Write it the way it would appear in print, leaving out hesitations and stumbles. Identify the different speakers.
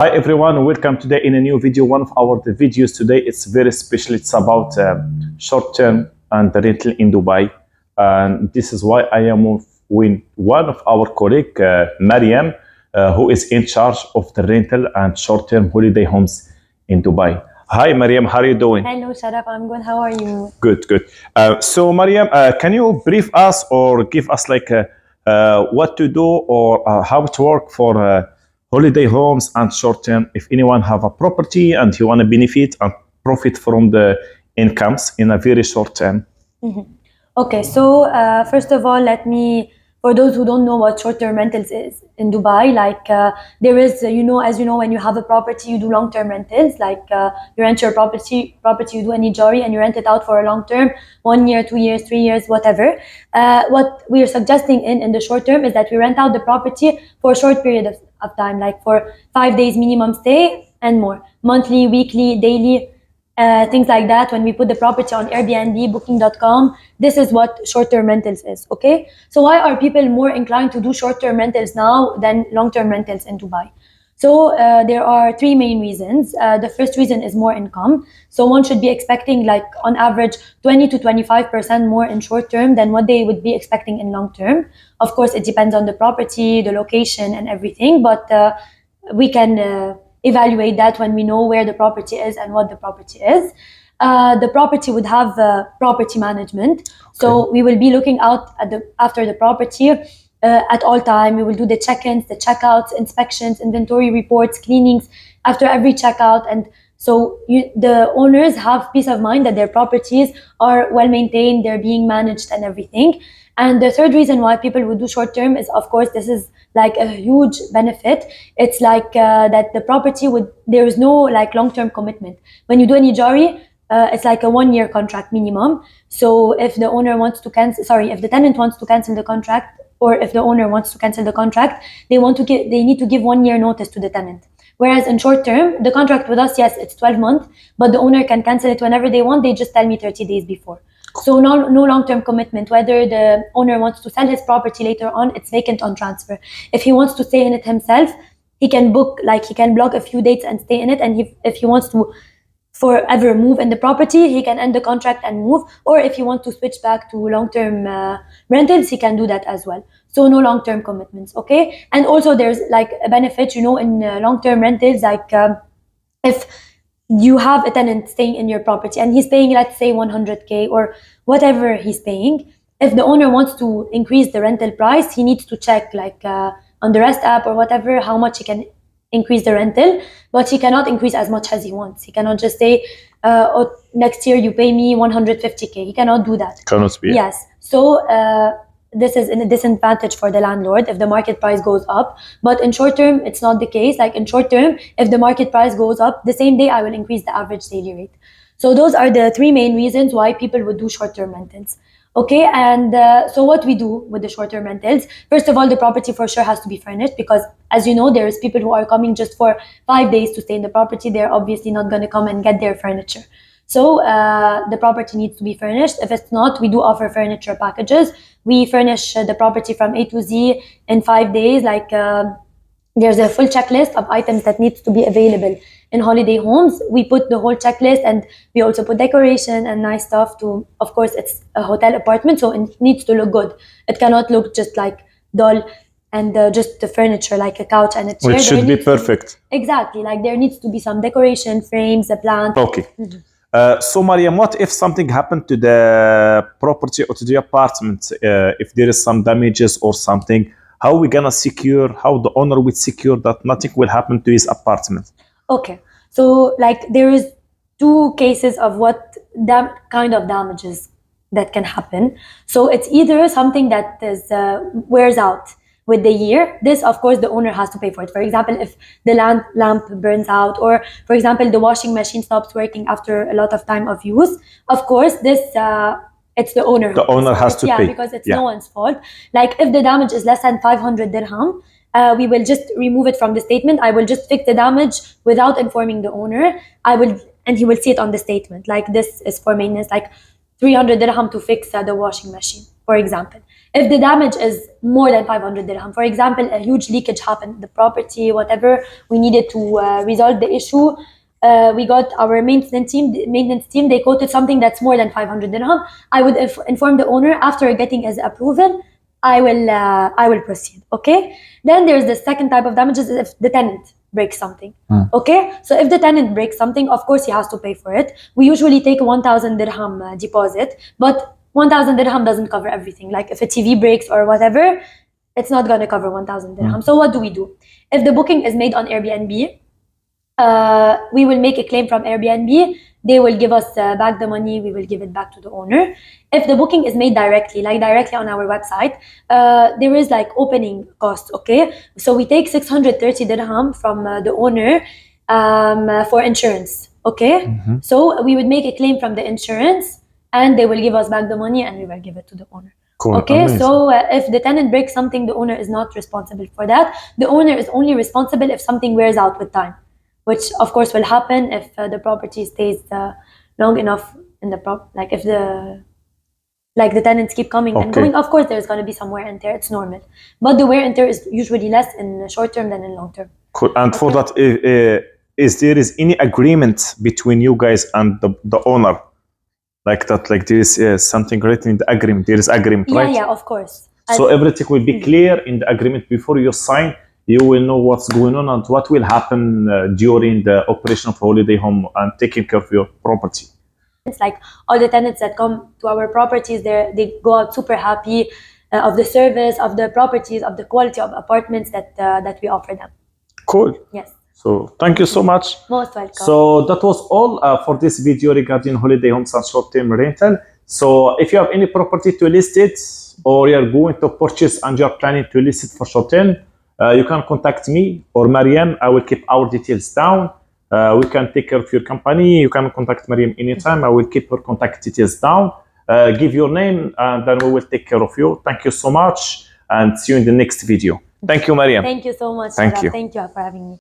Speaker 1: Hi everyone, welcome today in a new video. One of our videos today, it's very special. It's about short-term and the rental in Dubai. And this is why I am with one of our colleagues, Mariam, who is in charge of the rental and short-term holiday homes in Dubai. Hi Mariam, how are you doing?
Speaker 2: Hello, Charaf. I'm good. How are you?
Speaker 1: Good, good. So Mariam, can you brief us or give us like what to do or how to work for holiday homes and short term if anyone have a property and you want to benefit and profit from the incomes in a very short term?
Speaker 2: Okay, so first of all, for those who don't know what short-term rentals is in Dubai, there is, as you know, when you have a property, you do long-term rentals, you rent your property, you do an ijari and you rent it out for a long term, 1 year, 2 years, 3 years, whatever. What we are suggesting in the short term is that we rent out the property for a short period of time, like for 5 days minimum stay and more, monthly, weekly, daily. Things like that. When we put the property on Airbnb, Booking.com, this is what short-term rentals is, okay? So why are people more inclined to do short-term rentals now than long-term rentals in Dubai? So there are three main reasons. The first reason is more income. So one should be expecting like on average 20 to 25% more in short term than what they would be expecting in long term. Of course, it depends on the property, the location and everything, but we can evaluate that when we know where the property is and what the property is. The property would have property management. So we will be looking out after the property at all time. We will do the check-ins, the check-outs, inspections, inventory reports, cleanings after every checkout. And so the owners have peace of mind that their properties are well maintained, they're being managed and everything. And the third reason why people would do short term is, of course, this is like a huge benefit. It's like that the property there is no like long-term commitment. When you do an ijari, it's like a 1 year contract minimum. So if the owner wants to if the tenant wants to cancel the contract, or if the owner wants to cancel the contract, they need to give 1 year notice to the tenant. Whereas in short term, the contract with us, yes, it's 12 months, but the owner can cancel it whenever they want. They just tell me 30 days before. So no long-term commitment. Whether the owner wants to sell his property later on, it's vacant on transfer. If he wants to stay in it himself, he can block a few dates and stay in it. And if he wants to forever move in the property, he can end the contract and move. Or if he wants to switch back to long-term rentals, he can do that as well. So no long-term commitments, okay? And also there's like a benefit, in long-term rentals, if you have a tenant staying in your property and he's paying, let's say 100K or whatever he's paying, if the owner wants to increase the rental price, he needs to check on the Rest app or whatever how much he can increase the rental, but he cannot increase as much as he wants. He cannot just say, next year you pay me 150K. He cannot do that.
Speaker 1: Cannot be.
Speaker 2: Yes. So this is a disadvantage for the landlord if the market price goes up. But in short term, it's not the case. Like in short term, if the market price goes up, the same day I will increase the average daily rate. So those are the three main reasons why people would do short-term rentals. Okay, and so what we do with the short-term rentals, first of all, the property for sure has to be furnished because, as you know, there's people who are coming just for 5 days to stay in the property. They're obviously not going to come and get their furniture. So the property needs to be furnished. If it's not, we do offer furniture packages. We furnish the property from A to Z in 5 days. There's a full checklist of items that needs to be available in holiday homes. We put the whole checklist and we also put decoration and nice stuff of course, it's a hotel apartment, so it needs to look good. It cannot look just like dull and just the furniture, like a couch and a chair.
Speaker 1: Which should be perfect.
Speaker 2: Exactly, like there needs to be some decoration, frames, a plant.
Speaker 1: Okay. So Mariam, what if something happened to the property or to the apartment? If there is some damages or something, how we gonna how the owner will secure that nothing will happen to his apartment?
Speaker 2: Okay, so there is two cases of what that kind of damages that can happen. So it's either something that is wears out with the year. This, of course, the owner has to pay for it. For example, if the lamp burns out, or for example, the washing machine stops working after a lot of time of use, of course, this it's the owner.
Speaker 1: The owner has to pay.
Speaker 2: Yeah, because it's no one's fault. Like if the damage is less than 500 dirham, we will just remove it from the statement. I will just fix the damage without informing the owner. And he will see it on the statement. Like this is for maintenance, like 300 dirham to fix the washing machine, for example. If the damage is more than 500 dirham, for example, a huge leakage happened in the property, whatever, we needed to resolve the issue. We got our maintenance team, they quoted something that's more than 500 dirham. I would inform the owner after getting his approval. I will proceed. Okay. Then there's the second type of damages if the tenant breaks something. Okay. So if the tenant breaks something, of course he has to pay for it. We usually take a 1,000 dirham deposit, but 1,000 dirham doesn't cover everything. Like if a TV breaks or whatever, it's not going to cover 1,000 dirham. So what do we do? If the booking is made on Airbnb, we will make a claim from Airbnb. They will give us back the money. We will give it back to the owner. If the booking is made directly, like directly on our website, there is like opening costs, okay? So we take 630 dirham from the owner for insurance, okay? So we would make a claim from the insurance and they will give us back the money and we will give it to the owner.
Speaker 1: Cool.
Speaker 2: Okay,
Speaker 1: Amazing.
Speaker 2: so if the tenant breaks something, the owner is not responsible for that. The owner is only responsible if something wears out with time, which of course will happen if the property stays long enough in the like if the tenants keep coming and going. Of course, there's going to be some wear and tear. It's normal, but the wear and tear is usually less in short term than in long term.
Speaker 1: Cool. And for that, is there any agreement between you guys and the owner? Like that, like there is something written in the agreement. There is agreement, right?
Speaker 2: Yeah, of course.
Speaker 1: So everything will be clear in the agreement before you sign. You will know what's going on and what will happen during the operation of holiday home and taking care of your property.
Speaker 2: It's like all the tenants that come to our properties, they go out super happy of the service, of the properties, of the quality of apartments that we offer them.
Speaker 1: Cool.
Speaker 2: Yes.
Speaker 1: So thank you so much.
Speaker 2: Most welcome.
Speaker 1: So that was all for this video regarding holiday homes and short-term rental. So if you have any property to list it or you're going to purchase and you're planning to list it for short-term, you can contact me or Mariam. I will keep our details down. We can take care of your company. You can contact Mariam anytime. I will keep her contact details down. Give your name and then we will take care of you. Thank you so much and see you in the next video. Thank you, Mariam.
Speaker 2: Thank you so much.
Speaker 1: Thank
Speaker 2: Charaf.
Speaker 1: you.
Speaker 2: Thank you for having me.